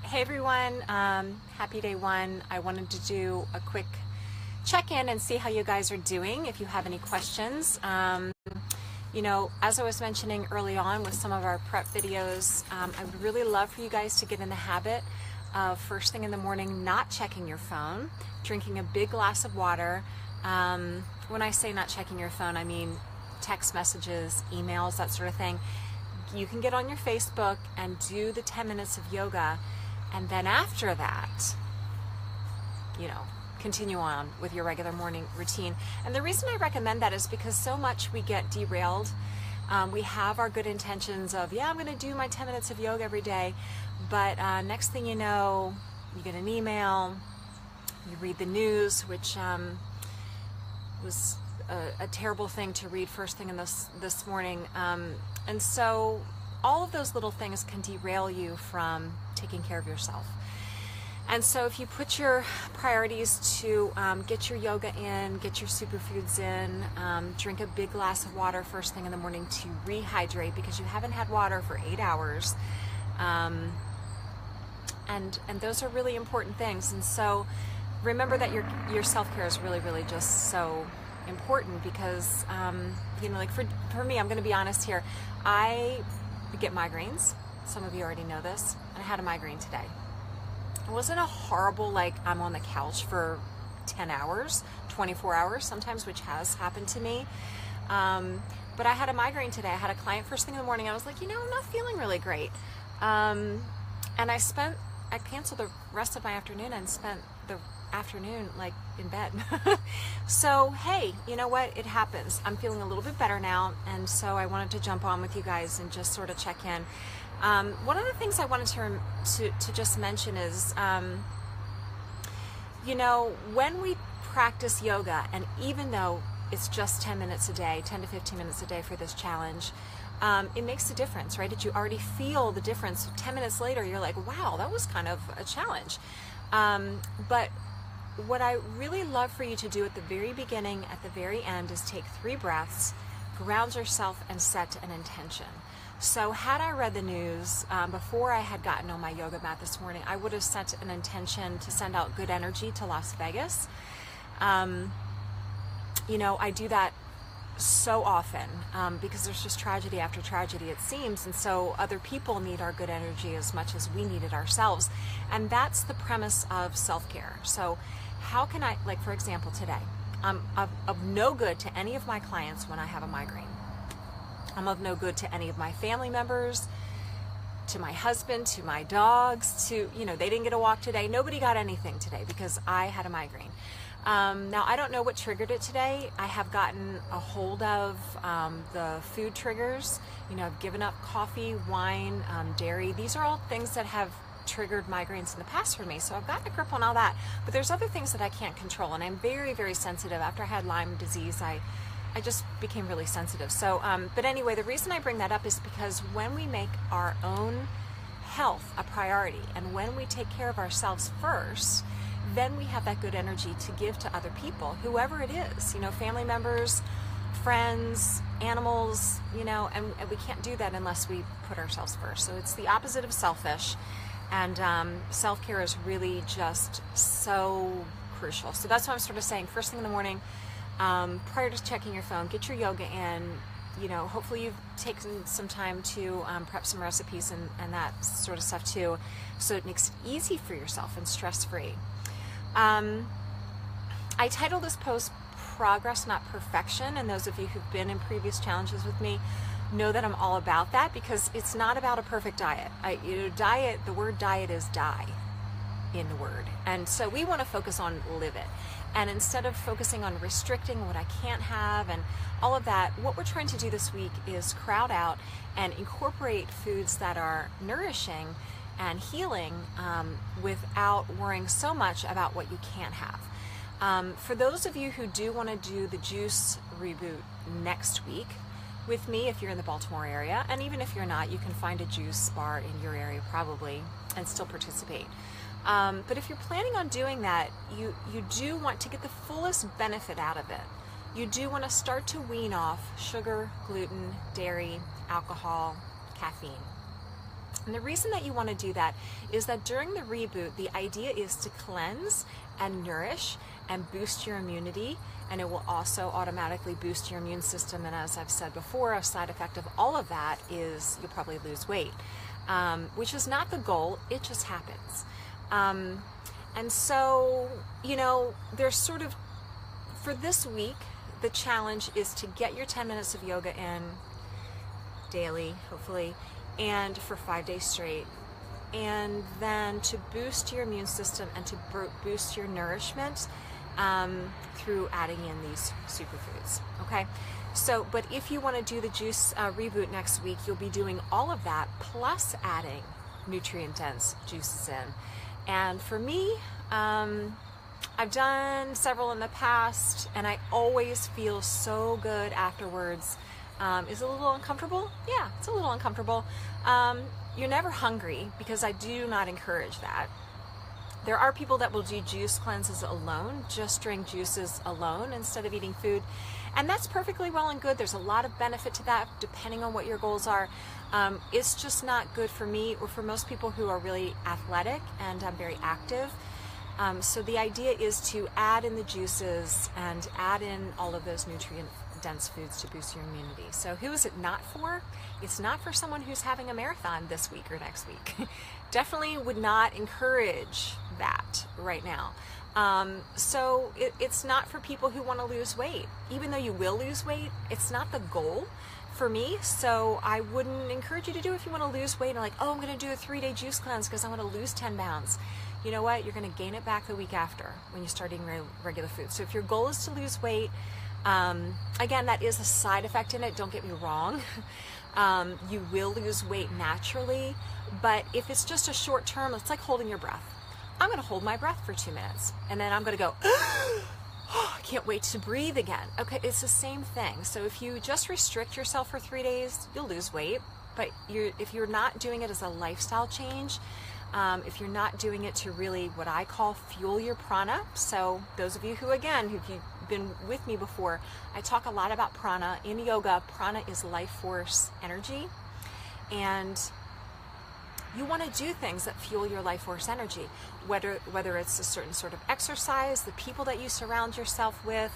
Hey everyone, happy day one. I wanted to do a quick check-in and see how you guys are doing, if you have any questions. As I was mentioning early on with some of our prep videos, I would really love for you guys to get in the habit of first thing in the morning not checking your phone, drinking a big glass of water. When I say not checking your phone, I mean text messages, emails, that sort of thing. You can get on your Facebook and do the 10 minutes of yoga, and then after that, continue on with your regular morning routine. And the reason I recommend that is because so much we get derailed. We have our good intentions of, I'm going to do my 10 minutes of yoga every day, but next thing you know, you get an email, you read the news, which was a terrible thing to read first thing in this morning. And so all of those little things can derail you from taking care of yourself. And so if you put your priorities to get your yoga in, get your superfoods in, drink a big glass of water first thing in the morning to rehydrate because you haven't had water for 8 hours. And those are really important things. And so remember that your self-care is really, really just so important because, for me, I'm going to be honest here, I get migraines. Some of you already know this. I had a migraine today. It wasn't a horrible, I'm on the couch for 10 hours, 24 hours sometimes, which has happened to me. But I had a migraine today. I had a client first thing in the morning. I was like, I'm not feeling really great. And I canceled the rest of my afternoon and spent the afternoon in bed. So hey, you know what, it happens. I'm feeling a little bit better now, and so I wanted to jump on with you guys and just sort of check in. One of the things I wanted to just mention is when we practice yoga, and even though it's just 10 minutes a day, 10 to 15 minutes a day for this challenge, it makes a difference, right? Did you already feel the difference? 10 minutes later, you're like, wow, that was kind of a challenge. But what I really love for you to do at the very beginning, at the very end, is take 3 breaths, ground yourself, and set an intention. So had I read the news before I had gotten on my yoga mat this morning, I would have set an intention to send out good energy to Las Vegas. I do that so often because there's just tragedy after tragedy, it seems, and so other people need our good energy as much as we need it ourselves, and that's the premise of self-care. So how can I, for example, today, I'm of no good to any of my clients when I have a migraine. I'm of no good to any of my family members, to my husband, to my dogs, they didn't get a walk today. Nobody got anything today because I had a migraine. Now, I don't know what triggered it today. I have gotten a hold of the food triggers. I've given up coffee, wine, dairy. These are all things that have triggered migraines in the past for me. So I've gotten a grip on all that. But there's other things that I can't control. And I'm very, very sensitive. After I had Lyme disease, I just became really sensitive. So, but anyway, the reason I bring that up is because when we make our own health a priority and when we take care of ourselves first, then we have that good energy to give to other people, whoever it is, family members, friends, animals, and we can't do that unless we put ourselves first. So it's the opposite of selfish, and self-care is really just so crucial. So that's what I'm sort of saying. First thing in the morning, prior to checking your phone, get your yoga in. Hopefully you've taken some time to prep some recipes and that sort of stuff too, so it makes it easy for yourself and stress-free. I titled this post Progress, Not Perfection, and those of you who've been in previous challenges with me know that I'm all about that because it's not about a perfect diet. Diet, the word diet is die in the word, and so we want to focus on live it. And instead of focusing on restricting what I can't have and all of that, what we're trying to do this week is crowd out and incorporate foods that are nourishing and healing without worrying so much about what you can't have. For those of you who do want to do the juice reboot next week with me, if you're in the Baltimore area, and even if you're not, you can find a juice bar in your area probably and still participate. But if you're planning on doing that, you do want to get the fullest benefit out of it. You do want to start to wean off sugar, gluten, dairy, alcohol, caffeine. And the reason that you want to do that is that during the reboot, the idea is to cleanse and nourish and boost your immunity, and it will also automatically boost your immune system. And as I've said before, a side effect of all of that is you'll probably lose weight, which is not the goal, it just happens. And so, you know, there's sort of, for this week, the challenge is to get your 10 minutes of yoga in daily, hopefully, and for 5 days straight. And then to boost your immune system and to boost your nourishment through adding in these superfoods, okay? So, but if you want to do the juice reboot next week, you'll be doing all of that plus adding nutrient-dense juices in. And for me, I've done several in the past, and I always feel so good afterwards. Is it a little uncomfortable? Yeah, it's a little uncomfortable. You're never hungry, because I do not encourage that. There are people that will do juice cleanses alone, just drink juices alone instead of eating food. And that's perfectly well and good. There's a lot of benefit to that depending on what your goals are. It's just not good for me or for most people who are really athletic and very active. So the idea is to add in the juices and add in all of those nutrient-dense foods to boost your immunity. So who is it not for? It's not for someone who's having a marathon this week or next week. Definitely would not encourage that right now. So it's not for people who want to lose weight. Even though you will lose weight, it's not the goal for me. So I wouldn't encourage you to do it if you want to lose weight and like, oh, I'm going to do a 3-day juice cleanse because I want to lose 10 pounds. You know what? You're going to gain it back the week after when you start eating regular food. So if your goal is to lose weight, again, that is a side effect in it. Don't get me wrong. You will lose weight naturally, but if it's just a short term, it's like holding your breath. I'm going to hold my breath for 2 minutes, and then I'm going to go, oh, I can't wait to breathe again. Okay, it's the same thing. So if you just restrict yourself for 3 days, you'll lose weight, but if you're not doing it as a lifestyle change, if you're not doing it to really what I call fuel your prana. So those of you who, again, who've been with me before, I talk a lot about prana. In yoga, prana is life force energy, and you want to do things that fuel your life force energy, whether it's a certain sort of exercise, the people that you surround yourself with,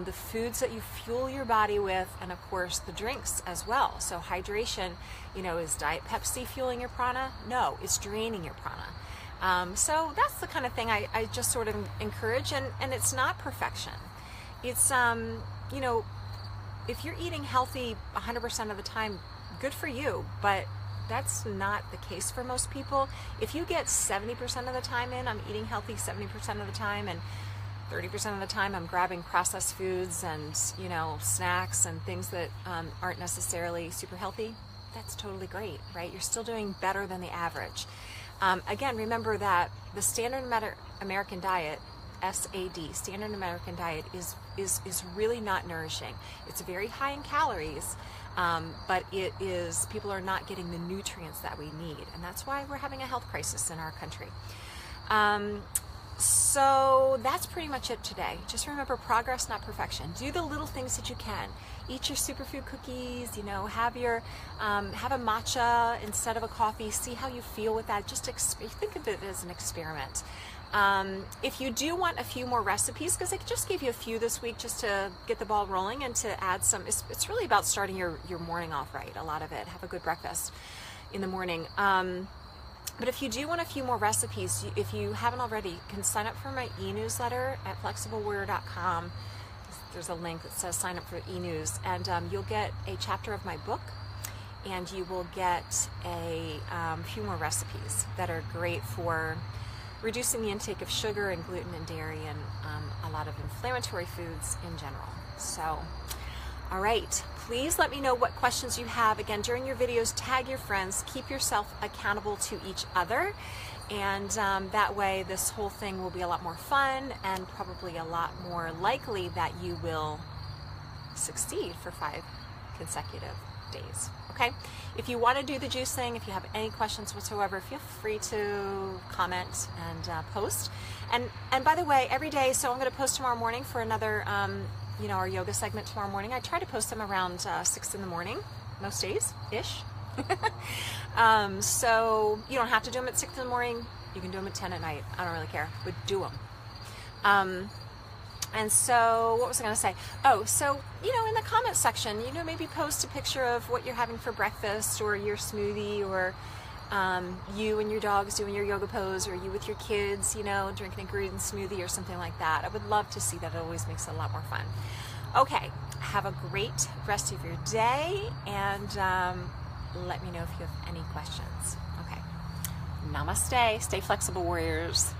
the foods that you fuel your body with, and of course the drinks as well. So hydration, you know, is Diet Pepsi fueling your prana? No, it's draining your prana. So that's the kind of thing I just sort of encourage, and it's not perfection. It's, you know, if you're eating healthy 100% of the time, good for you, but that's not the case for most people. If you get 70% of the time in, I'm eating healthy 70% of the time, and 30% of the time I'm grabbing processed foods and, you know, snacks and things that aren't necessarily super healthy, that's totally great, right? You're still doing better than the average. Again, remember that the standard American diet, SAD, standard American diet, is really not nourishing. It's very high in calories, but people are not getting the nutrients that we need, and that's why we're having a health crisis in our country. So that's pretty much it today. Just remember, progress, not perfection. Do the little things that you can. Eat your superfood cookies, you know, have a matcha instead of a coffee. See how you feel with that. Just think of it as an experiment. If you do want a few more recipes, because I just gave you a few this week just to get the ball rolling and to add some, it's really about starting your morning off right, a lot of it. Have a good breakfast in the morning. But if you do want a few more recipes, if you haven't already, you can sign up for my e-newsletter at flexiblewarrior.com. There's a link that says sign up for e-news, and you'll get a chapter of my book, and you will get a few more recipes that are great for reducing the intake of sugar and gluten and dairy and a lot of inflammatory foods in general. So, all right, please let me know what questions you have. Again, during your videos, tag your friends, keep yourself accountable to each other, and that way this whole thing will be a lot more fun and probably a lot more likely that you will succeed for 5 consecutive days. Okay, if you want to do the juice thing, if you have any questions whatsoever, feel free to comment and post. And by the way, every day, so I'm going to post tomorrow morning for another you know, our yoga segment tomorrow morning. I try to post them around 6 in the morning most days ish. So you don't have to do them at 6 in the morning. You can do them at 10 at night. I don't really care, but do them. And so, what was I going to say? Oh, so, in the comment section, maybe post a picture of what you're having for breakfast, or your smoothie, or you and your dogs doing your yoga pose, or you with your kids, drinking a green smoothie or something like that. I would love to see that. It always makes it a lot more fun. Okay, have a great rest of your day, and let me know if you have any questions. Okay, namaste. Stay flexible, warriors.